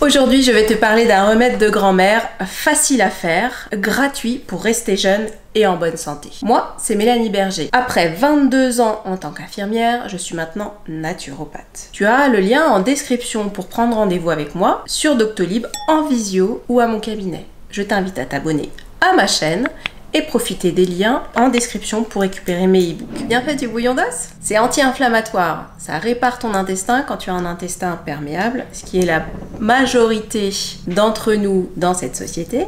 Aujourd'hui, je vais te parler d'un remède de grand-mère facile à faire, gratuit pour rester jeune et en bonne santé. Moi, c'est Mélanie Berger. Après 22 ans en tant qu'infirmière, je suis maintenant naturopathe. Tu as le lien en description pour prendre rendez-vous avec moi sur Doctolib en visio ou à mon cabinet. Je t'invite à t'abonner à ma chaîne et profiter des liens en description pour récupérer mes e-books. Bienfait du bouillon d'os, c'est anti-inflammatoire. Ça répare ton intestin quand tu as un intestin perméable, ce qui est la majorité d'entre nous dans cette société.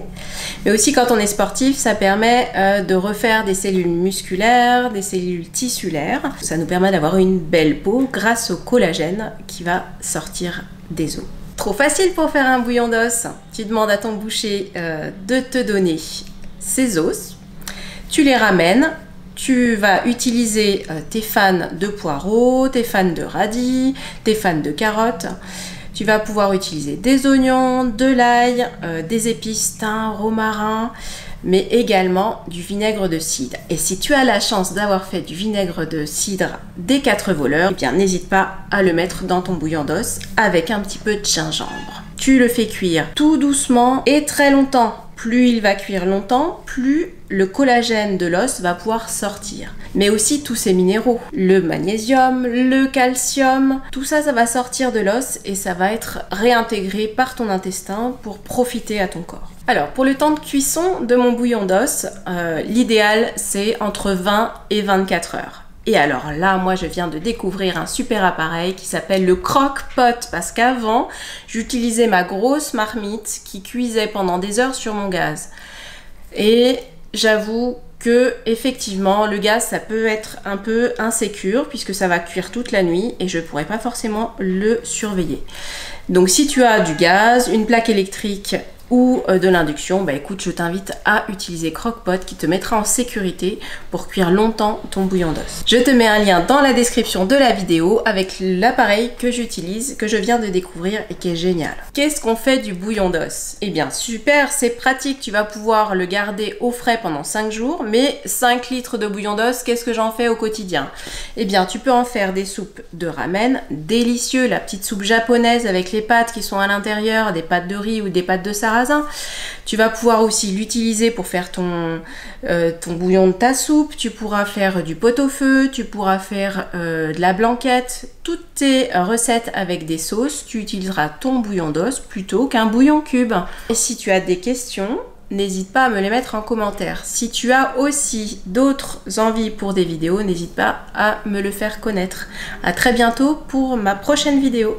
Mais aussi quand on est sportif, ça permet de refaire des cellules musculaires, des cellules tissulaires. Ça nous permet d'avoir une belle peau grâce au collagène qui va sortir des os. Trop facile pour faire un bouillon d'os. Tu demandes à ton boucher de te donner ses os. Tu les ramènes, tu vas utiliser tes fans de poireaux, tes fans de radis, tes fans de carottes. Tu vas pouvoir utiliser des oignons, de l'ail, des épices, thym, romarin, mais également du vinaigre de cidre. Et si tu as la chance d'avoir fait du vinaigre de cidre des 4 voleurs, eh bien n'hésite pas à le mettre dans ton bouillon d'os avec un petit peu de gingembre. Tu le fais cuire tout doucement et très longtemps. Plus il va cuire longtemps, plus le collagène de l'os va pouvoir sortir. Mais aussi tous ces minéraux, le magnésium, le calcium, tout ça, ça va sortir de l'os et ça va être réintégré par ton intestin pour profiter à ton corps. Alors, pour le temps de cuisson de mon bouillon d'os, l'idéal c'est entre 20 et 24 heures. Et alors là, moi, je viens de découvrir un super appareil qui s'appelle le croque-pot parce qu'avant, j'utilisais ma grosse marmite qui cuisait pendant des heures sur mon gaz. Et j'avoue que effectivement, le gaz, ça peut être un peu insécure puisque ça va cuire toute la nuit et je ne pourrais pas forcément le surveiller. Donc, si tu as du gaz, une plaque électrique ou de l'induction, bah écoute, je t'invite à utiliser Croque-Pot qui te mettra en sécurité pour cuire longtemps ton bouillon d'os. Je te mets un lien dans la description de la vidéo avec l'appareil que j'utilise, que je viens de découvrir et qui est génial. Qu'est-ce qu'on fait du bouillon d'os? Eh bien super, c'est pratique, tu vas pouvoir le garder au frais pendant 5 jours, mais 5 litres de bouillon d'os, qu'est-ce que j'en fais au quotidien? Eh bien tu peux en faire des soupes de ramen, délicieux, la petite soupe japonaise avec les pâtes qui sont à l'intérieur, des pâtes de riz ou des pâtes de sarrasin. Tu vas pouvoir aussi l'utiliser pour faire ton bouillon de ta soupe, tu pourras faire du pot-au-feu, tu pourras faire de la blanquette, toutes tes recettes avec des sauces, tu utiliseras ton bouillon d'os plutôt qu'un bouillon cube. Et si tu as des questions, n'hésite pas à me les mettre en commentaire. Si tu as aussi d'autres envies pour des vidéos, n'hésite pas à me le faire connaître. À très bientôt pour ma prochaine vidéo.